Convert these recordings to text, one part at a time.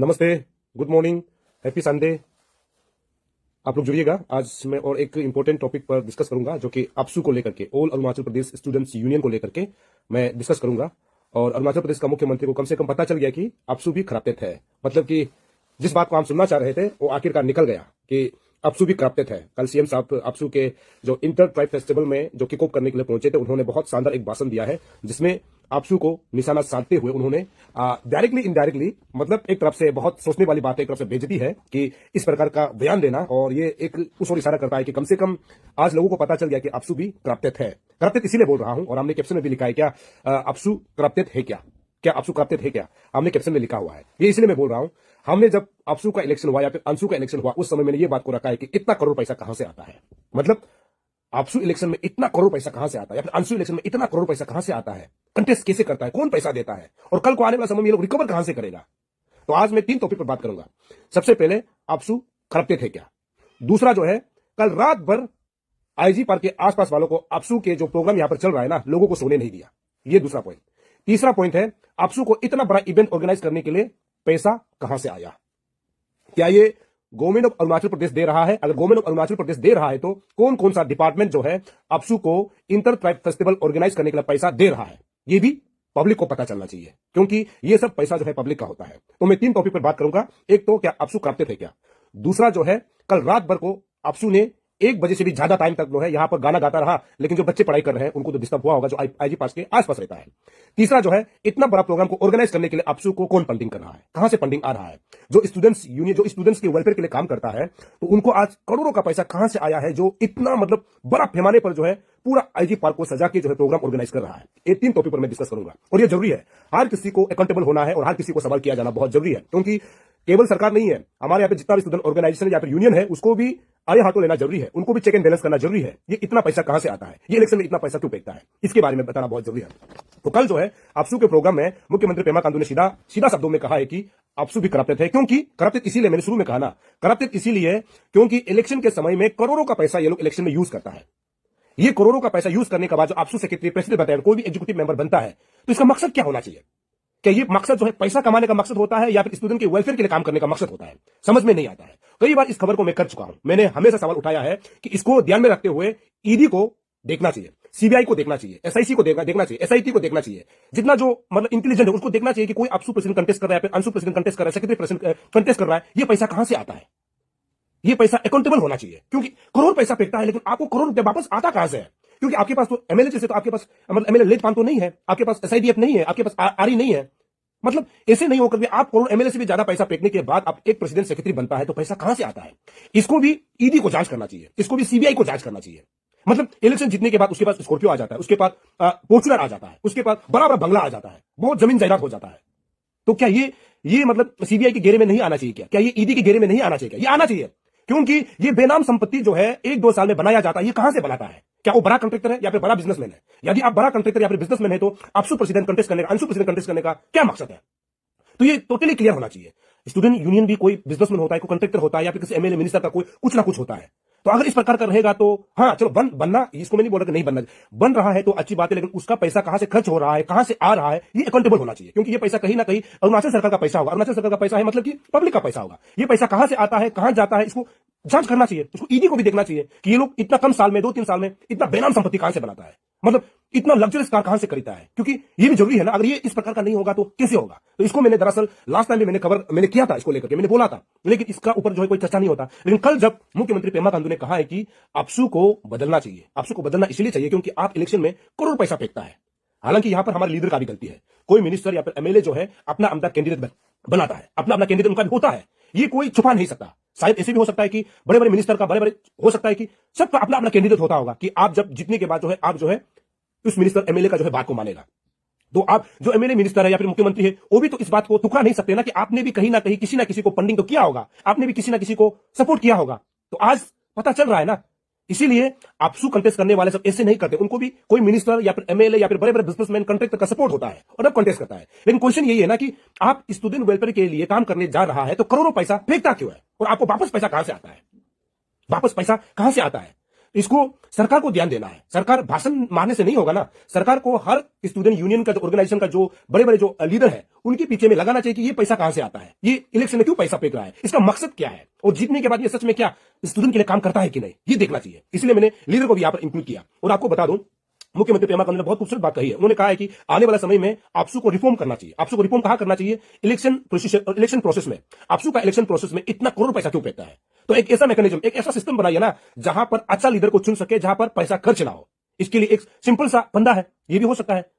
नमस्ते, good morning, happy Sunday. आप लोग जुड़िएगा। आज मैं और एक इंपॉर्टेंट टॉपिक पर डिस्कस करूंगा जो कि अपसू को लेकर के, all Arunachal Pradesh students union को लेकर के मैं डिस्कस करूंगा। और अरुणाचल प्रदेश का मुख्यमंत्री को कम से कम पता चल गया कि अपसू भी करप्टेड है। मतलब कि जिस बात को हम सुनना चाह रहे थे वो आखिरकार निकल गया कि अपसू भी करप्टेड है। कल सीएम साहब अपसू के जो इंटर ट्राइब फेस्टिवल में जो किक ऑफ करने के लिए पहुंचे थे, उन्होंने बहुत शानदार एक भाषण दिया है जिसमें अपसू को निशाना साधते हुए उन्होंने डायरेक्टली इनडायरेक्टली, मतलब एक तरफ से बहुत सोचने वाली बात है, एक तरफ से बेइज्जती है कि इस प्रकार का बयान देना, और ये एक उस ओर इशारा करता है कि कम से कम आज लोगों को पता चल गया कि अपसू भी करप्टेड है। करप्टेड इसीलिए बोल रहा हूं, और हमने कैप्शन में भी लिखा है क्या अपसू करप्टेड है, क्या अपसू करप्टेड है क्या, हमने कैप्शन में लिखा हुआ है। ये इसलिए मैं बोल रहा हूं, हमने जब अपसू का इलेक्शन हुआ या फिर अंशु का इलेक्शन हुआ, उस समय मैंने ये बात को रखा है कि इतना करोड़ पैसा कहां से आता है। मतलब अपसू इलेक्शन में इतना करोड़ पैसा कहां से आता है, या फिर अंशु इलेक्शन में इतना करोड़ पैसा कहां से आता है, कंटेस्ट कैसे करता है, कौन पैसा देता है, और कल को आने वाला समय में ये लोग रिकवर कहां से करेगा। तो आज मैं 3 टॉपिक पर बात करूंगा। सबसे पहले अपसू करप्टेड है क्या, दूसरा जो है कल रात भर आईजी पार्क के आसपास वालों को अपसू के जो प्रोग्राम यहां पर चल रहा है ना, लोगों को सोने नहीं दिया, ये दूसरा पॉइंट। तीसरा पॉइंट है अपसू को इतना बड़ा इवेंट ऑर्गेनाइज करने के लिए पैसा कहां से आया, क्या ये गवर्नमेंट ऑफ अरुणाचल प्रदेश दे रहा है, अगर गवर्नमेंट ऑफ अरुणाचल प्रदेश दे रहा है तो कौन कौन सा डिपार्टमेंट जो है अपसू को इंटर ट्राइब फेस्टिवल ऑर्गेनाइज करने के लिए पैसा दे रहा है, ये भी पब्लिक को पता चलना चाहिए, क्योंकि ये सब पैसा जो है पब्लिक का होता है। तो मैं 3 टॉपिक पर बात करूंगा। एक तो क्या अपसू करप्टेड है क्या, दूसरा जो है कल रात भर को अपसू ने 1 बजे से भी ज्यादा टाइम तक जो है यहां पर गाना गाता रहा, लेकिन जो बच्चे पढ़ाई कर रहे हैं उनको तो डिस्टर्ब हुआ होगा, जो आईजी पास के आसपास रहता है। तीसरा जो है इतना बड़ा प्रोग्राम को ऑर्गेनाइज करने के लिए अपसू को कौन फंडिंग कर रहा है, कहां से फंडिंग आ रहा है। जो स्टूडेंट्स यूनियन, जो स्टूडेंट्स के वेलफेयर के लिए काम करता है, तो उनको आज करोड़ों का पैसा कहां से आया है, जो इतना मतलब बड़ा पैमाने पर जो है पूरा आईजी पार्क को सजा के जो है प्रोग्राम ऑर्गेनाइज कर रहा है। ये 3 टॉपिक पर मैं डिस्कस करूंगा, और ये जरूरी है। हर किसी को अकाउंटेबल होना है और हर किसी को सवाल किया जाना बहुत जरूरी है, क्योंकि केवल सरकार नहीं है, हमारे यहाँ पे जितना भी स्टूडेंट ऑर्गेनाइजेशन या फिर यूनियन है उसको भी आड़े हाथों लेना जरूरी है, उनको भी चेक एंड बैलेंस करना जरूरी है। ये इतना पैसा कहां से आता है, ये इलेक्शन में इतना पैसा क्यों फेंकता है, इसके बारे में बताना बहुत जरूरी है। तो कल जो है अपसू के प्रोग्राम में मुख्यमंत्री पेमा खांडू ने सीधा शब्दों में कहा है कि अपसू भी करप्टेड है। क्योंकि करप्टेड इसीलिए, मैंने शुरू में कहा ना, करप्टेड इसीलिए क्योंकि इलेक्शन के समय में करोड़ों का पैसा ये लोग इलेक्शन में यूज करता है। ये करोड़ों का पैसा यूज करने के बाद जो अपसू सेक्रेटरी, प्रेसिडेंट बनता है, कोई भी एग्जीक्यूटिव मेंबर बनता है, तो इसका मकसद क्या होना चाहिए। क्या ये मकसद जो है पैसा कमाने का मकसद होता है या फिर स्टूडेंट के वेलफेयर के लिए काम करने का मकसद होता है, समझ में नहीं आता है। कई बार इस खबर को मैं कर चुका हूं, मैंने हमेशा सवाल उठाया है कि इसको ध्यान में रखते हुए ईडी को देखना चाहिए, सीबीआई को देखना चाहिए, एसआईसी को देखना चाहिए, एसआईटी को देखना चाहिए, जितना जो मतलब इंटेलिजेंट है उसको देखना चाहिए कि कोई अपसू प्रेसिडेंट कंटेस्ट कर रहा है, फिर अंशु प्रेसिडेंट कंटेस्ट कर रहा है, सेक्रेटरी प्रेसिडेंट कंटेस्ट कर रहा है, ये पैसा कहां से आता है, ये पैसा अकाउंटेबल होना चाहिए। क्योंकि करोड़ पैसा फेंकता है, लेकिन आपको करोड़ रुपया वापस आता कहां से है, क्योंकि आपके पास तो एमएलए जैसे, तो आपके पास मतलब एमएलए लेट पान तो नहीं है, आपके पास एसआईडीएफ नहीं है, आपके पास आरई नहीं है। मतलब ऐसे नहीं होकर आप करोड़ एमएलए से भी ज्यादा पैसा फेंकने के बाद आप एक प्रेसिडेंट सेक्रेटरी बनता है, तो पैसा कहां से आता है, इसको भी ईडी को जांच करना चाहिए, इसको भी सीबीआई को जांच करना चाहिए। मतलब इलेक्शन जीतने के बाद उसके पास स्कॉर्पियो आ जाता है, उसके पास फॉर्च्यूनर आ जाता है, उसके पास बड़ा बड़ा बंगला आ जाता है, बहुत जमीन जायदाद हो जाता है। तो क्या ये मतलब सीबीआई के घेरे में नहीं आना चाहिए क्या ये ईडी के घेरे में नहीं आना चाहिए क्या, ये आना चाहिए। क्योंकि ये बेनाम संपत्ति जो है 1-2 साल में बनाया जाता है, ये कहां से बनाता है, क्या वो बड़ा कॉन्ट्रैक्टर है या फिर बड़ा बिजनेसमैन है। यदि आप बड़ा कॉन्ट्रैक्टर या फिर बिजनेसमैन है तो अपसू प्रेसिडेंट कंटेस्ट करने का, अंशु प्रेसिडेंट कंटेस्ट करने का क्या मकसद है। तो ये टोटली क्लियर होना चाहिए। स्टूडेंट यूनियन भी कोई बिजनेसमैन होता है, कोई कॉन्ट्रैक्टर होता है, या फिर किसी एमएलए मिनिस्टर का कोई कुछ ना कुछ होता है। तो अगर इस प्रकार का रहेगा तो हाँ चलो बनना, इसको मैं नहीं बोल रहा कि नहीं बनना, बन रहा है तो अच्छी बात है, लेकिन उसका पैसा कहां से खर्च हो रहा है, कहां से आ रहा है, ये अकाउंटेबल होना चाहिए। क्योंकि ये पैसा कहीं ना कहीं अरुणाचल सरकार का पैसा होगा, अरुणाचल सरकार का पैसा है मतलब कि पब्लिक का पैसा होगा। ये पैसा कहां से आता है, कहां जाता है, इसको जांच करना चाहिए, उसको ईडी को भी देखना चाहिए कि ये लोग इतना कम साल में, 2-3 साल में इतना बेनाम संपत्ति कहां से बनाता है, मतलब इतना लग्जरियस कार कहां से खरीदता है। क्योंकि ये भी जरूरी है ना, अगर ये इस प्रकार का नहीं होगा तो कैसे होगा। तो इसको मैंने दरअसल लास्ट टाइम भी मैंने किया था, इसको लेकर के मैंने बोला था, लेकिन इसका ऊपर जो है कोई चर्चा नहीं होता। लेकिन कल जब मुख्यमंत्री पेमा खांडू ने कहा है कि अपसू को बदलना चाहिए, अपसू को बदलना इसलिए चाहिए क्योंकि आप इलेक्शन में करोड़ पैसा फेंकता है। हालांकि यहां पर हमारे लीडर का भी गलती है, कोई मिनिस्टर या फिर एमएलए जो है अपना कैंडिडेट बनाता है, अपना कैंडिडेट उनका भी होता है, ये कोई छुपा नहीं सकता। शायद ऐसे भी हो सकता है कि बड़े बड़े मिनिस्टर का, बड़े बड़े हो सकता है कि सबका अपना कैंडिडेट होता होगा कि आप जब जीतने के बाद जो है आप जो है उस मिनिस्टर एमएलए का जो है बात को मानेगा। तो आप जो एमएलए मिनिस्टर है या फिर मुख्यमंत्री है, वो भी तो इस बात को टुकरा नहीं सकते ना कि आपने भी कहीं ना कहीं किसी ना किसी को फंडिंग तो किया होगा, आपने भी किसी ना किसी को सपोर्ट किया होगा। तो आज पता चल रहा है ना, इसीलिए अपसू कंटेस्ट करने वाले सब ऐसे नहीं करते, उनको भी कोई मिनिस्टर या फिर एमएलए या फिर बड़े बड़े बिजनेसमैन कॉन्ट्रैक्टर का सपोर्ट होता है और अब कंटेस्ट करता है। लेकिन क्वेश्चन यही है ना कि आप स्टूडेंट वेलफेयर के लिए काम करने जा रहा है तो करोड़ों पैसा फेंकता क्यों है, और आपको वापस पैसा कहां से आता है, वापस पैसा कहां से आता है। इसको सरकार को ध्यान देना है। सरकार भाषण मारने से नहीं होगा ना, सरकार को हर स्टूडेंट यूनियन का जो ऑर्गेनाइजेशन का जो बड़े बड़े जो लीडर है उनके पीछे में लगाना चाहिए कि ये पैसा कहां से आता है, ये इलेक्शन में क्यों पैसा फेंक रहा है, इसका मकसद क्या है, और जीतने के बाद ये सच में क्या स्टूडेंट के लिए काम करता है कि नहीं, ये देखना चाहिए। इसलिए मैंने लीडर को भी यहां पर इंक्लूड किया। और आपको बता दूं, मुख्यमंत्री पेमा खांडू ने बहुत खूबसूरत बात कही है। उन्होंने कहा है कि आने वाला समय में आपसू को रिफॉर्म करना चाहिए। आपसू को रिफॉर्म कहां करना चाहिए, इलेक्शन प्रोसेस में। आपसू का इलेक्शन प्रोसेस में इतना करोड़ पैसा क्यों फेंकता है, तो एक ऐसा मैकेनिज्म, एक ऐसा सिस्टम बनाइए ना जहां पर अच्छा लीडर को चुन सके, जहां पर पैसा खर्च ना हो। इसके लिए एक सिंपल सा फंदा है, ये भी हो सकता है।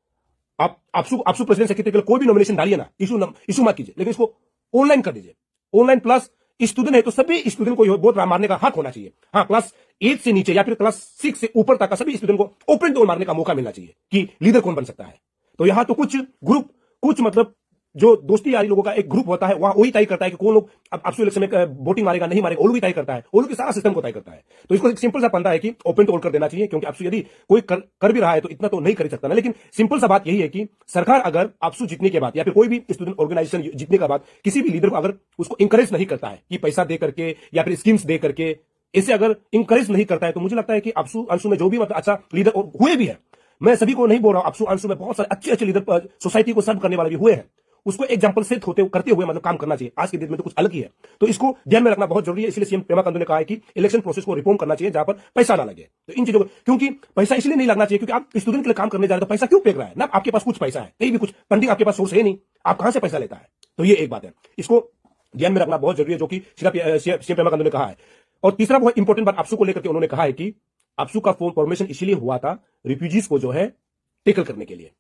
आप आपसू प्रेसिडेंट सेक्रेटरी के लिए कोई भी नॉमिनेशन डालिए ना, इशू मत कीजिए, लेकिन इसको ऑनलाइन कर दीजिए। ऑनलाइन प्लस स्टूडेंट है तो सभी स्टूडेंट को वोट मारने का हक होना चाहिए। हाँ, क्लास 8 से नीचे या फिर क्लास 6 से ऊपर तक का सभी स्टूडेंट को ओपन डोर मारने का मौका मिलना चाहिए कि लीडर कौन बन सकता है। तो यहां तो कुछ ग्रुप, कुछ मतलब जो दोस्ती यारी लोगों का एक ग्रुप होता है, वहां वही तय करता है कि कौन लोग अब आपसे इलेक्शन में वोटिंग मारेगा नहीं मारेगा, वो लोग ही तय करता है, वो लोग के सारा सिस्टम को तय करता है। तो इसको एक सिंपल सा पंदा है कि ओपन टोल कर देना चाहिए, क्योंकि आपसे यदि कोई कर भी रहा है तो इतना तो नहीं कर सकता ना। लेकिन सिंपल सा बात यही है कि सरकार अगर आपसू जीतने के बाद या फिर कोई भी स्टूडेंट ऑर्गेनाइजेशन जीतने के बाद किसी भी लीडर को अगर उसको इंकरेज नहीं करता है कि पैसा दे करके या फिर स्कीम्स दे करके, इसे अगर इंकरेज नहीं करता है, तो मुझे लगता है कि आपसू अंशु में जो भी मतलब अच्छा लीडर हुए भी है, मैं सभी को नहीं बोल रहा हूं, आपसू अंशु में बहुत सारे अच्छे अच्छे लीडर सोसाइटी को सर्व करने वाले भी हुए हैं, उसको एग्जांपल सेट करते हुए मतलब काम करना चाहिए। आज के दिन में तो कुछ अलग ही है, तो इसको ध्यान में रखना बहुत जरूरी है। इसलिए सीएम पेमा खांडू ने कहा है कि इलेक्शन प्रोसेस को रिफॉर्म करना चाहिए जहां पर पैसा ना लगे। तो इन चीजों को, क्योंकि पैसा इसलिए नहीं लगना चाहिए क्योंकि आप स्टूडेंट के लिए काम करने जा रहे हो, तो पैसा क्यों फेंक रहा है ना, आपके पास कुछ पैसा है, कहीं भी कुछ फंडिंग आपके पास सोर्स है नहीं, आप कहां से पैसा लेता है। तो ये एक बात है, इसको ध्यान में रखना बहुत जरूरी है, जो कि सीएम पेमा खांडू ने कहा है। और तीसरा बहुत इंपॉर्टेंट बात आपसू को लेकर के उन्होंने कहा है कि आपसू का फॉर्मेशन इसलिए हुआ था रिफ्यूजीज को जो है टेकल करने के लिए।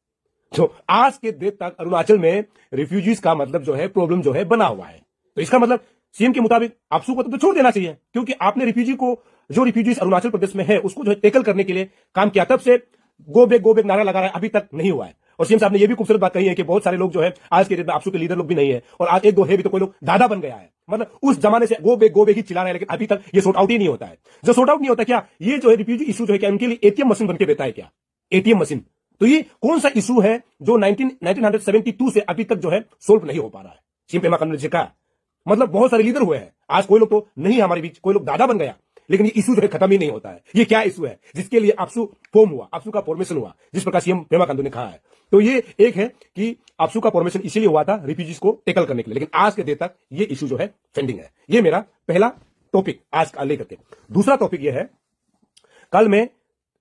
तो आज के डेट तक अरुणाचल में रिफ्यूजीज का मतलब जो है प्रॉब्लम जो है बना हुआ है। तो इसका मतलब सीएम के मुताबिक आपसू को तो छोड़ देना चाहिए, क्योंकि आपने रिफ्यूजीज अरुणाचल प्रदेश में है उसको जो है टेकल करने के लिए काम किया, तब से गो बैक नारा लगा रहा है, अभी तक नहीं हुआ है। और सीएम साहब ने यह भी खूबसूरत बात कही है कि बहुत सारे लोग जो है आज के डेट में आपसू के लीडर लोग भी नहीं है, और आज एक दो है भी तो कोई लोग दादा बन गया है। मतलब उस जमाने से गो बैक ही चिल्ला रहे हैं, लेकिन अभी तक ये सॉर्ट आउट ही नहीं होता है। जो सॉर्ट आउट नहीं होता, क्या ये जो है रिफ्यूजी इशू जो है क्या उनके लिए एटीएम मशीन बनकर देता है क्या, एटीएम मशीन। तो ये कौन सा इशू है जो 1972 से अभी तक जो है सोल्व नहीं हो पा रहा है। सीएम पेमा खांडू ने कहा, मतलब बहुत सारे लीडर हुए हैं, आज कोई लोग तो नहीं हमारे बीच, कोई लोग दादा बन गया, लेकिन ये इशू जो है खत्म ही नहीं होता है। ये क्या इशू है जिसके लिए आपसू फॉर्म हुआ, आपसू का फॉर्मेशन हुआ, जिस प्रकार सीएम पेमा खांडू ने कहा है। तो ये एक है कि आपसू का फॉर्मेशन इसलिए हुआ था रिफ्यूजीज को टेकल करने के लिए, लेकिन आज के दिन तक ये इशू जो है पेंडिंग है। ये मेरा पहला टॉपिक आज का लेकर के। दूसरा टॉपिक ये है, कल मैं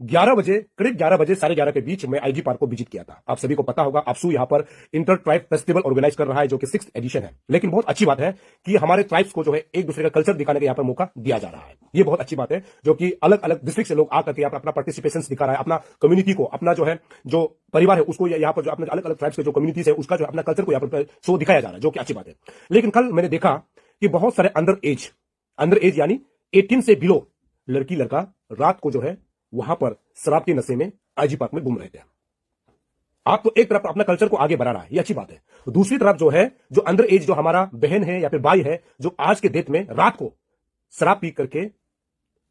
11 बजे, करीब 11 बजे 11:30 के बीच में आईजी पार्क को विजिट किया था। आप सभी को पता होगा आपसू यहां पर इंटर ट्राइब फेस्टिवल ऑर्गेनाइज कर रहा है, जो कि 6th एडिशन है। लेकिन बहुत अच्छी बात है कि हमारे ट्राइब्स को जो है एक दूसरे का कल्चर दिखाने का यहां पर मौका दिया जा रहा है। ये बहुत अच्छी बात है, जो कि अलग अलग डिस्ट्रिक्ट से लोग आकर के यहां पर अपना पार्टिसिपेशन दिखा रहा है, अपना कम्युनिटी को, अपना जो है जो परिवार है उसको, यहां पर जो अपने अलग अलग ट्राइब्स के जो कम्युनिटीज है उसका जो अपना कल्चर को यहां पर शो दिखाया जा रहा है, जो कि अच्छी बात है। लेकिन कल मैंने देखा कि बहुत सारे अंडर एज यानी 18 से बिलो लड़की लड़का रात को जो है वहां पर शराब के नशे में आईजी पार्क में घूम रहे थे। आप तो एक तरफ अपना कल्चर को आगे बढ़ा रहा है, ये अच्छी बात है, तो दूसरी तरफ जो है जो अंडर एज जो हमारा बहन है या फिर भाई है, जो आज के डेट में रात को शराब पी करके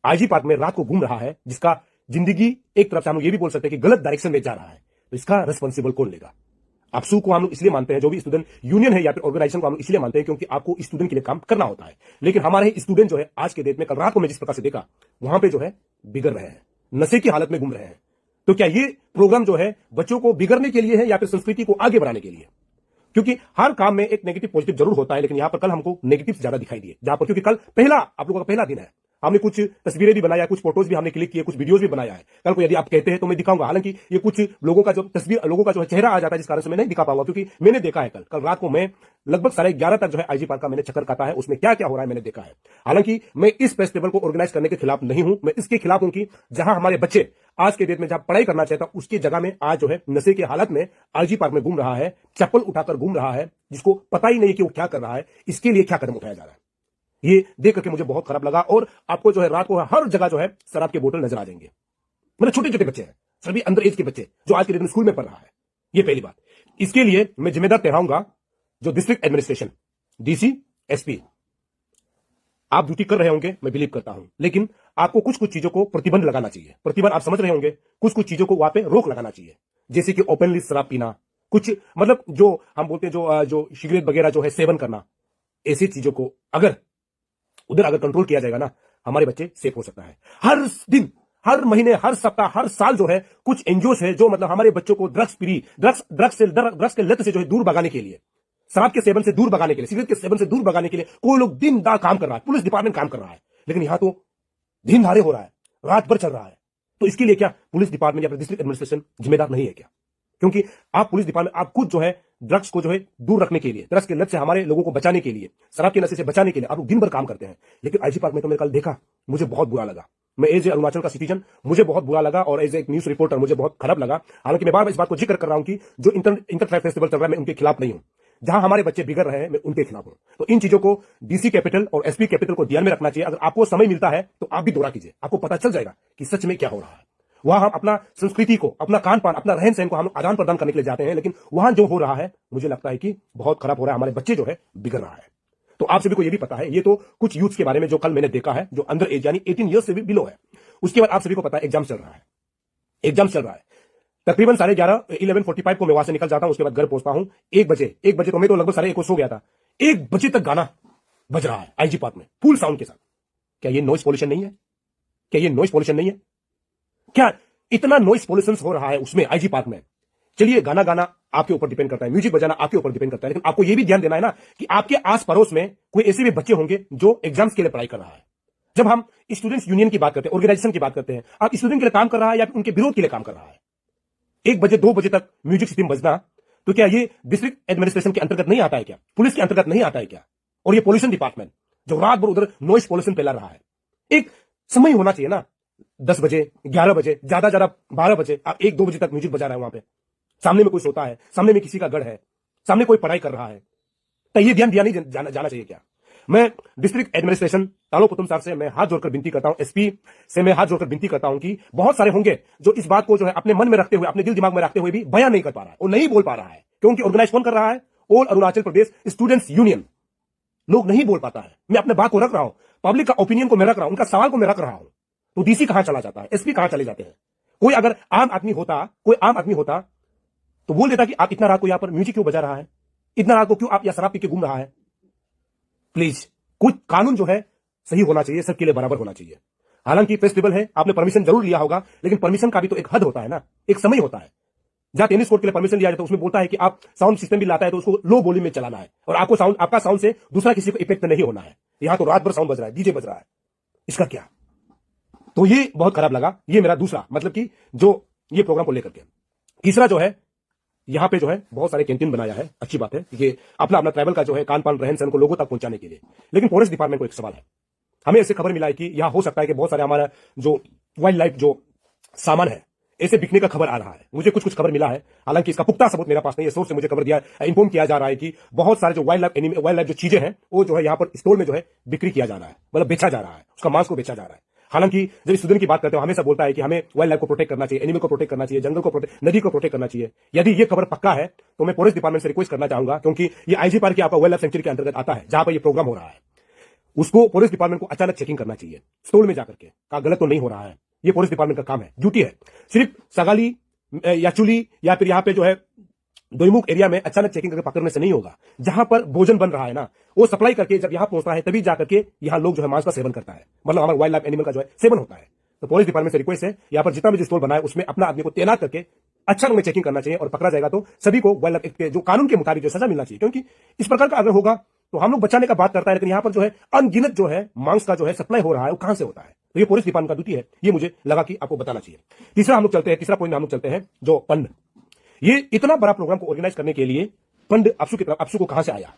आईजी पार्क में रात को घूम रहा है, जिसका जिंदगी एक तरफ से हम लोग ये भी बोल सकते हैं कि गलत डायरेक्शन में जा रहा है, तो इसका रिस्पॉन्सिबल कौन लेगा। आपसू को हम लोग इसलिए मानते हैं, जो भी स्टूडेंट यूनियन है या फिर ऑर्गेनाइजेशन को हम लोग इसलिए मानते हैं क्योंकि आपको स्टूडेंट के लिए काम करना होता है। लेकिन हमारे स्टूडेंट जो है आज के डेट में, कल रात को मैं जिस प्रकार से देखा, वहां पे जो है बिगड़ रहे हैं, नशे की हालत में घूम रहे हैं। तो क्या ये प्रोग्राम जो है बच्चों को बिगड़ने के लिए है या फिर संस्कृति को आगे बढ़ाने के लिए? क्योंकि हर काम में एक नेगेटिव पॉजिटिव जरूर होता है, लेकिन यहां पर कल हमको नेगेटिव ज्यादा दिखाई दिए, जहां पर क्योंकि कल आप लोगों का पहला दिन है, हमने कुछ तस्वीरें भी बनाया, कुछ फोटोज भी हमने क्लिक किए, कुछ वीडियोस भी बनाया है। कल को यदि आप कहते हैं तो मैं दिखाऊंगा, हालांकि ये कुछ लोगों का जो तस्वीर, लोगों का जो है चेहरा आ जाता है, जिस कारण से मैं नहीं दिखा पाऊंगा, क्योंकि मैंने देखा है कल रात को मैं लगभग 11:30 तक जो है आईजी पार्क का मैंने चक्कर काटा है, उसमें क्या क्या हो रहा है मैंने देखा है। हालांकि मैं इस फेस्टिवल को ऑर्गेनाइज करने के खिलाफ नहीं हूं, मैं इसके खिलाफ हूं कि जहां हमारे बच्चे आज के डेट में जहां पढ़ाई करना चाहता उसकी जगह में आज जो है नशे की हालत में आईजी पार्क में घूम रहा है, चप्पल उठाकर घूम रहा है, जिसको पता ही नहीं कि वो क्या कर रहा है, इसके लिए क्या कदम उठाया जा रहा है। ये देख करके मुझे बहुत खराब लगा। और आपको जो है रात को हर जगह जो है शराब के बोतल नजर आ जाएंगे, मतलब छोटे छोटे बच्चे हैं, सभी अंडर एज के बच्चे जो आज के डेट में स्कूल में पढ़ रहा है। ये पहली बात। इसके लिए मैं जिम्मेदार ठहराऊंगा जो डिस्ट्रिक्ट एडमिनिस्ट्रेशन, डीसी, एसपी, आप ड्यूटी कर रहे होंगे, मैं बिलीव करता हूं, लेकिन आपको कुछ कुछ चीजों को प्रतिबंध लगाना चाहिए। प्रतिबंध आप समझ रहे होंगे, कुछ कुछ चीजों को वहां पे रोक लगाना चाहिए, जैसे कि ओपनली शराब पीना, कुछ मतलब जो हम बोलते हैं जो सिगरेट वगैरह जो है सेवन करना, ऐसी चीजों को अगर कंट्रोल किया जाएगा ना, हमारे बच्चे सेफ हो सकता है। हर दिन हर महीने, हर सप्ताह, हर साल जो है कुछ एनजीओ है जो मतलब हमारे बच्चों को ड्रग्स के लत से जो है दूर भगाने के लिए, शराब के सेवन से दूर भगाने के लिए, सिगरेट के सेवन से दूर भगाने के लिए कोई लोग दिन रात काम कर रहा है, पुलिस डिपार्टमेंट काम कर रहा है। लेकिन यहां तो दिन धारे हो रहा है, रात भर चल रहा है। तो इसके लिए क्या पुलिस डिपार्टमेंट या फिर डिस्ट्रिक्ट एडमिनिस्ट्रेशन जिम्मेदार नहीं है क्या? क्योंकि आप पुलिस डिपार्टमेंट, आप खुद जो है ड्रग्स को जो है दूर रखने के लिए, ड्रग्स के लत से हमारे लोगों को बचाने के लिए, शराब के नशे से बचाने के लिए आप लोग दिन भर काम करते हैं। लेकिन आईजी पार्क में तो मैंने कल देखा, मुझे बहुत बुरा लगा। मैं एज ए अरुणाचल का सिटीजन, मुझे बहुत बुरा लगा, और एज एक न्यूज रिपोर्टर मुझे बहुत खराब लगा। हालांकि मैं बार बार इस बात को जिक्र कर रहा हूं कि जो इंटर ट्राइब फेस्टिवल चल रहा है मैं उनके खिलाफ नहीं हूं। जहां हमारे बच्चे बिगड़ रहे हैं मैं उनके खिलाफ हूं। तो इन चीजों को डीसी कैपिटल और एसपी कैपिटल को ध्यान में रखना चाहिए। अगर आपको समय मिलता है तो आप भी दौरा कीजिए, आपको पता चल जाएगा कि सच में क्या हो रहा है। वहां हम अपना संस्कृति को, अपना खान पान, अपना रहन सहन को हम आदान प्रदान करने के लिए जाते हैं, लेकिन वहां जो हो रहा है मुझे लगता है कि बहुत खराब हो रहा है। हमारे बच्चे जो है बिगड़ रहा है। तो आप सभी को यह भी पता है, ये तो कुछ यूथ के बारे में जो कल मैंने देखा है, जो अंडर एज यानी 18 ईयर्स से भी बिलो है। उसके बाद आप सभी को पता है एग्जाम चल रहा है, एग्जाम चल रहा है। तकरीबन 11:45 को मैं वहां से निकल जाता हूं, उसके बाद घर पहुंचता हूं 1 बजे। तो मैं तो लगभग 1:30 को सो गया था। 1 बजे तक गाना बज रहा है आईजी पार्क में फुल साउंड के साथ। क्या ये नॉइस पॉल्यूशन नहीं है? क्या ये नॉइस पॉल्यूशन नहीं है? क्या इतना नॉइस पॉल्यूशन हो रहा है उसमें आईजी पार्क में? चलिए, गाना गाना आपके ऊपर डिपेंड करता है, म्यूजिक बजाना आपके ऊपर डिपेंड करता है, लेकिन आपको यह भी ध्यान देना है ना कि आपके आस पड़ोस में कोई ऐसे भी बच्चे होंगे जो एग्जाम्स के लिए पढ़ाई कर रहा है। जब हम स्टूडेंट्स यूनियन की बात करते हैं, ऑर्गेनाइजेशन की बात करते हैं, आप स्टूडेंट के लिए काम कर रहा है या फिर उनके विरोध के लिए काम कर रहा है? 1 बजे 2 बजे तक म्यूजिक सिस्टम बजना, तो क्या ये डिस्ट्रिक्ट एडमिनिस्ट्रेशन के अंतर्गत नहीं आता है क्या? पुलिस के अंतर्गत नहीं आता है क्या? और ये पॉल्यूशन डिपार्टमेंट जो रात भर उधर नॉइस पॉल्यूशन फैला रहा है, एक समय होना चाहिए ना, 10 बजे, 11 बजे, ज्यादा 12 बजे, आप 1-2 बजे तक म्यूजिक बजा रहे हैं वहां पे। सामने में कोई सोता है, सामने में किसी का गढ़ है, सामने कोई पढ़ाई कर रहा है, तो ये ध्यान दिया नहीं जाना चाहिए क्या? मैं डिस्ट्रिक्ट एडमिनिस्ट्रेशन तालो पुतुम साहब से मैं हाथ जोड़कर विनती करता हूं, एसपी से मैं हाथ जोड़कर विनती करता हूं कि बहुत सारे होंगे जो इस बात को जो है अपने मन में रखते हुए, अपने दिल दिमाग में रखते हुए भी बयान नहीं कर पा रहा है और नहीं बोल पा रहा है। क्योंकि ऑर्गेनाइज कौन कर रहा है? All Arunachal Pradesh students union. लोग नहीं बोल पाता है। मैं अपने बात को रख रहा हूं, पब्लिक का ओपिनियन को मैं रख रहा हूं, उनका सवाल को मैं रख रहा हूं। तो डीसी कहां चला जाता है? एसपी कहां चले जाते हैं? कोई अगर आम आदमी होता तो बोल देता कि आप इतना रात को यहां पर म्यूजिक क्यों बजा रहा है, इतना रात को क्यों आप यहां शराब पी के घूम रहा है। प्लीज, कुछ कानून जो है सही होना चाहिए, सबके लिए बराबर होना चाहिए। हालांकि फेस्टिवल है, आपने परमिशन जरूर लिया होगा, लेकिन परमिशन का भी तो एक हद होता है ना, एक समय होता है। जहां टेनिस कोर्ट के लिए परमिशन लिया जाता है उसमें बोलता है कि आप साउंड सिस्टम भी लाता है तो उसको लो वॉल्यूम में चलाना है और आपका साउंड से दूसरा किसी को इफेक्ट नहीं होना है। यहां तो रात भर साउंड बज रहा है, डीजे बज रहा है, इसका क्या? तो ये बहुत खराब लगा। ये मेरा दूसरा मतलब कि जो ये प्रोग्राम को लेकर के। तीसरा जो है, यहां पे जो है बहुत सारे कैंटीन बनाया है, अच्छी बात है, ये अपना अपना ट्रैवल का जो है खान पान रहन सहन को लोगों तक पहुंचाने के लिए। लेकिन फॉरेस्ट डिपार्टमेंट को एक सवाल है, हमें ऐसे खबर मिला है कि यहां हो सकता है कि बहुत सारे हमारा जो वाइल्ड लाइफ जो सामान है ऐसे बिकने का खबर आ रहा है। मुझे कुछ खबर मिला है, हालांकि इसका पुख्ता सबूत मेरे पास नहीं है। सोर्स से मुझे खबर दिया, इन्फॉर्म किया जा रहा है कि बहुत सारे जो वाइल्ड लाइफ जो चीजें हैं वो जो है यहाँ पर स्टोर में जो है बिक्री किया जा रहा है, मतलब बेचा जा रहा है, उसका मांस को बेचा जा रहा है। हालांकि जब स्टूडेंट की बात करते हो हमेशा बोलता है कि हमें वाइल्ड लाइफ को प्रोटेक्ट करना चाहिए, एनिमल को प्रोटेक्ट करना चाहिए, जंगल को प्रोटेक्ट, नदी को प्रोटेक्ट करना चाहिए। यदि ये खबर पक्का है तो मैं फॉरेस्ट डिपार्टमेंट से रिक्वेस्ट करना चाहूंगा, क्योंकि ये आईजी पार्क की आपका वाइल्ड लाइफ सेंचुरी के अंतर्गत आता है जहां पर ये प्रोग्राम हो रहा है, उसको फॉरेस्ट डिपार्टमेंट को अचानक चेकिंग करना चाहिए स्टोर में जाकर के, का गलत तो नहीं हो रहा है। ये फॉरेस्ट डिपार्टमेंट का काम है, ड्यूटी है। सिर्फ सगाली या चुली या फिर यहाँ पे जो है दोईमुख एरिया में अचानक चेकिंग करके पकड़ने से नहीं होगा। जहां पर भोजन बन रहा है ना, वो सप्लाई करके जब यहां पहुंचता है तभी जाकर के यहां लोग जो है मांस का सेवन करता है, मतलब हमारा वाइल्ड लाइफ एनिमल का जो है सेवन होता है। तो पुलिस डिपार्टमेंट से रिक्वेस्ट है, यहाँ पर जितना भी स्टोर बनाए उसमें अपना आदमी को तैनात करके अच्छा में चेकिंग करना चाहिए, और पकड़ा जाएगा तो सभी को वाइल्ड लाइफ एक्ट के जो कानून के मुताबिक जो सजा मिलना चाहिए। क्योंकि इस प्रकार का अगर होगा तो हम लोग बचाने का बात करता है, लेकिन यहाँ पर जो है अनगिनत जो है मांस का जो है सप्लाई हो रहा है, वो कहां से होता है? तो ये पुलिस डिपार्टमेंट का ड्यूटी है, ये मुझे लगा कि आपको बताना चाहिए। तीसरा पॉइंट हम लोग चलते हैं जो पंड। ये इतना बड़ा प्रोग्राम को ऑर्गेनाइज करने के लिए पंड अपसू को कहां से आया?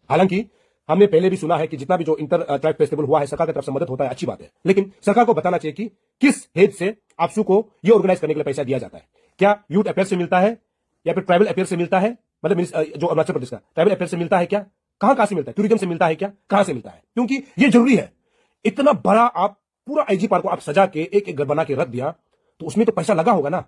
हालांकि हमने पहले भी सुना है कि जितना भी जो इंटर ट्राइब फेस्टिवल हुआ है सरकार की तरफ से मदद होता है, अच्छी बात है, लेकिन सरकार को बताना चाहिए कि किस हेड से अपसू को ये ऑर्गेनाइज करने के लिए पैसा दिया जाता है। क्या यूथ अफेयर से मिलता है या फिर ट्राइबल अफेयर से मिलता है, मतलब जो अरुणाचल प्रदेश का ट्राइबल अफेयर से मिलता है क्या? कहां से मिलता है? टूरिज्म से मिलता है क्या? कहां से मिलता है? क्योंकि ये जरूरी है। इतना बड़ा आप पूरा आईजी पार्क को आप सजा के एक एक घर बना के रख दिया तो उसमें तो पैसा लगा होगा ना।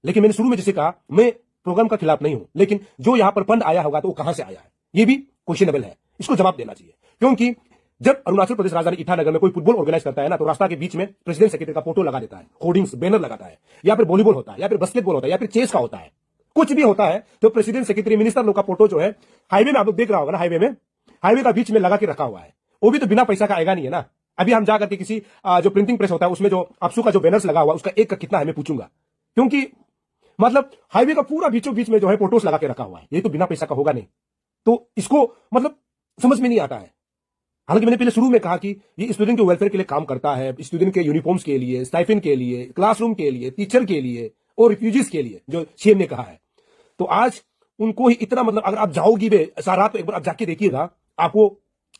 लेकिन मैंने शुरू में जैसे कहा, मैं प्रोग्राम का खिलाफ नहीं हूं, लेकिन जो यहां पर फंड आया होगा तो वो कहां से आया है, ये भी क्वेश्चनेबल है, इसको जवाब देना चाहिए। क्योंकि जब अरुणाचल प्रदेश राजधानी ईटानगर में कोई फुटबॉल ऑर्गेनाइज करता है ना, तो रास्ता के बीच में प्रेसिडेंट सेक्रेटरी का फोटो लगा देता है, होर्डिंग्स बैनर लगाता है, या फिर वॉलीबॉल होता है, या फिर बास्केटबॉल होता है, या फिर चेस का होता है, कुछ भी होता है तो प्रेसिडेंट सेक्रेटरी मिनिस्टर लोग का फोटो जो है हाईवे में आप लोग देख रहा होगा ना, हाईवे का बीच में लगा के रखा हुआ है, वो भी तो बिना पैसा का आएगा नहीं है ना। अभी हम जाकर के किसी जो प्रिंटिंग प्रेस होता है उसमें जो अपसू का जो बैनर्स लगा हुआ उसका एक का कितना है मैं पूछूंगा, क्योंकि मतलब हाईवे का पूरा बीचों बीच में जो है फोटोस लगा के रखा हुआ है, ये तो बिना पैसा का होगा नहीं, तो इसको मतलब समझ में नहीं आता है। हालांकि मैंने पहले शुरू में कहा कि ये स्टूडेंट के वेलफेयर के लिए काम करता है, स्टूडेंट के यूनिफॉर्म्स के लिए, स्टाइपेंड के लिए, क्लासरूम के लिए, टीचर के लिए और रिफ्यूजीज के लिए, जो सीएम ने कहा है। तो आज उनको ही इतना मतलब अगर आप जाओगी बे रात को एक बार आप जाके देखिएगा, आपको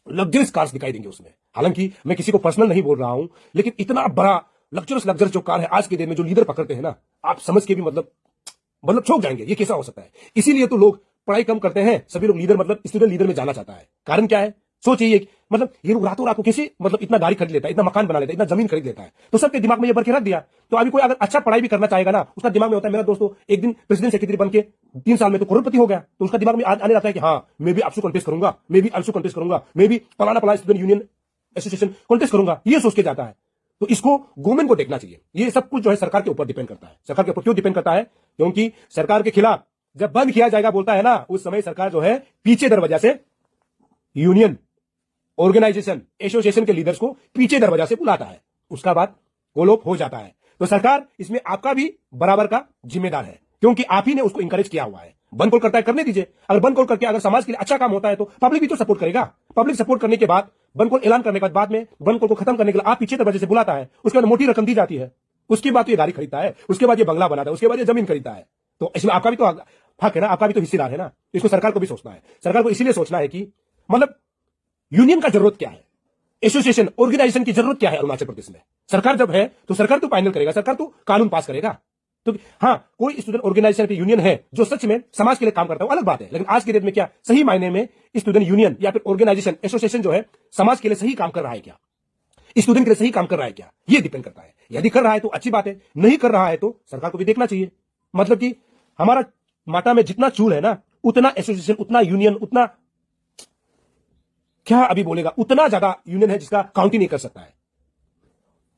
लग्जरियस कार्स दिखाई देंगे उसमें। हालांकि मैं किसी को पर्सनल नहीं बोल रहा हूं, लेकिन इतना बड़ा लग्जरियस जो कार है आज के दिन में जो लीडर पकड़ते हैं ना, आप समझ के भी मतलब चौंक जाएंगे, ये कैसा हो सकता है। इसीलिए तो लोग पढ़ाई कम करते हैं, सभी लोग लीडर मतलब स्टूडेंट लीडर में जाना चाहता है। कारण क्या है, सोचिए मतलब ये लोग रातों रात को कैसे मतलब इतना गाड़ी खरीद लेता है, इतना मकान बना लेता है, इतना जमीन खरीद लेता है, तो सबके दिमाग में ये भर के रख दिया। तो अभी कोई अगर अच्छा पढ़ाई भी करना चाहेगा ना, उसका दिमाग में होता है मेरा दोस्तों एक दिन प्रेसिडेंट सेक्रेटरी बन के 3 साल में तो करोड़पति हो गया, तो उसका दिमाग में आने जाता है कि हाँ मैं भी आपसे कॉन्टेस्ट करूंगा, मैं भी आपसे कॉन्टेस्ट करूंगा, मैं भी फलाना स्टूडेंट यूनियन एसोसिएशन कॉन्टेस्ट करूंगा, ये सोच के जाता है। तो इसको गवर्नमेंट को देखना चाहिए। ये सब कुछ जो है सरकार के ऊपर डिपेंड करता है। सरकार के ऊपर क्यों डिपेंड करता है, क्योंकि सरकार के खिलाफ जब बंद किया जाएगा बोलता है ना, उस समय सरकार जो है पीछे दरवाजा से यूनियन ऑर्गेनाइजेशन एसोसिएशन के लीडर्स को पीछे दरवाजा से बुलाता है, उसका बाद कोलोप हो जाता है। तो सरकार इसमें आपका भी बराबर का जिम्मेदार है, क्योंकि आप ही ने उसको इंकरेज किया हुआ है। बंद कॉल करता है, करने दीजिए। अगर बंद कॉल करके अगर समाज के लिए अच्छा काम होता है तो पब्लिक भी तो सपोर्ट करेगा। पब्लिक सपोर्ट करने के बाद बंद कॉल ऐलान करने के बाद में बंद कॉल को खत्म करने के लिए आप पीछे दरवाजे से बुलाता है, उसके बाद मोटी रकम दी जाती है, उसके बाद ये गाड़ी खरीदता है, उसके बाद ये बंगला बनाता है, उसके बाद ये जमीन खरीदता है। तो इसमें आपका भी तो हक है ना, आपका भी तो हिस्सेदार है ना। इसको सरकार को भी सोचना है। सरकार को इसीलिए सोचना है कि मतलब यूनियन का जरूरत क्या है, एसोसिएशन ऑर्गेनाइजेशन की जरूरत क्या है अरुणाचल प्रदेश में। सरकार जब है तो सरकार तो फाइनल करेगा, सरकार तो कानून पास करेगा। तो हाँ, कोई स्टूडेंट ऑर्गेनाइजेशन की यूनियन है जो सच में समाज के लिए काम करता है, अलग बात है। लेकिन आज के डेट में क्या सही मायने में स्टूडेंट यूनियन या फिर ऑर्गेनाइजेशन एसोसिएशन जो है समाज के लिए सही काम कर रहा है क्या, स्टूडेंट के लिए सही काम कर रहा है क्या, ये डिपेंड करता है। यदि कर रहा है तो अच्छी बात है, नहीं कर रहा है तो सरकार को भी देखना चाहिए। मतलब कि हमारा माटा में जितना चूल है ना, उतना एसोसिएशन, उतना यूनियन, उतना क्या अभी बोलेगा, उतना ज्यादा यूनियन है जिसका काउंट ही नहीं कर सकता है।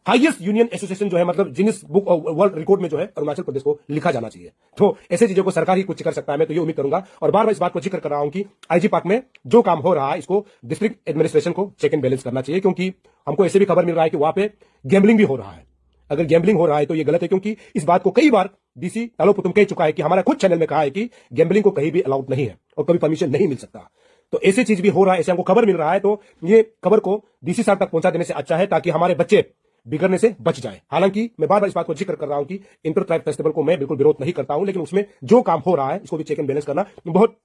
हाईएस्ट यूनियन एसोसिएशन जो है मतलब जिनिस बुक वर्ल्ड रिकॉर्ड में जो है अरुणाचल प्रदेश को लिखा जाना चाहिए। तो ऐसे चीजों को सरकार ही कुछ कर सकता है, मैं तो ये उम्मीद करूंगा। और बार बार इस बात को जिक्र कर रहा हूं कि आईजी पार्क में जो काम हो रहा है इसको डिस्ट्रिक्ट एडमिनिस्ट्रेशन को चेक एंड बैलेंस करना चाहिए, क्योंकि हमको ऐसे भी खबर मिल रहा है कि वहां पे गैम्बलिंग भी हो रहा है। अगर गैम्बलिंग हो रहा है तो ये गलत है, क्योंकि इस बात को कई बार डीसी तालो पुतुम कह चुका है कि हमारा खुद चैनल में कहा है कि गैम्बलिंग को कहीं भी अलाउड नहीं है और कभी परमिशन नहीं मिल सकता। तो ऐसे चीज भी हो रहा है, ऐसे हमको खबर मिल रहा है। तो ये खबर को डीसी साहब तक पहुंचा देने से अच्छा है, ताकि हमारे बच्चे बिगड़ने से बच जाए। हालांकि मैं बार बार इस बात को जिक्र कर रहा हूं कि इंटर ट्राइब फेस्टिवल को मैं बिल्कुल विरोध नहीं करता हूं, लेकिन उसमें जो काम हो रहा है इसको भी चेक एंड बैलेंस करना बहुत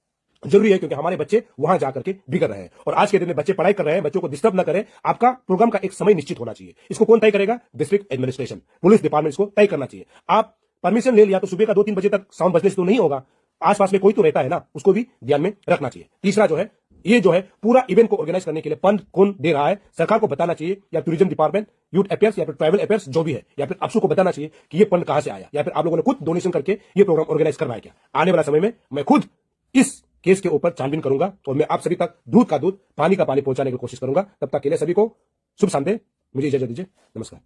जरूरी है, क्योंकि हमारे बच्चे वहां जाकर के बिगड़ रहे हैं। और आज के दिन में बच्चे पढ़ाई कर रहे हैं, बच्चों को डिस्टर्ब ना करें। आपका प्रोग्राम का एक समय निश्चित होना चाहिए। इसको कौन तय करेगा, डिस्ट्रिक्ट एडमिनिस्ट्रेशन, पुलिस डिपार्टमेंट इसको तय करना चाहिए। आप परमिशन ले लिया तो सुबह का 2-3 बजे तक साउंड बजने से तो नहीं होगा, आसपास में कोई तो रहता है ना, उसको भी ध्यान में रखना चाहिए। तीसरा जो है, ये जो है पूरा इवेंट को ऑर्गेनाइज करने के लिए फंड कौन दे रहा है, सरकार को बताना चाहिए, या टूरिज्म डिपार्टमेंट, यूथ अफेयर्स या फिर ट्राइबल अफेयर्स जो भी है, या फिर अपसू को बताना चाहिए कि ये फंड कहां से आया, या फिर आप लोगों ने खुद डोनेशन करके ये प्रोग्राम ऑर्गेनाइज करवाया क्या। आने वाला समय में मैं खुद इस केस के ऊपर छानबीन करूंगा और मैं आप सभी तक दूध का दूध, पानी का पानी पहुंचाने की कोशिश करूंगा। तब तक के लिए सभी को शुभ संडे, मुझे इजाजत दीजिए। नमस्कार।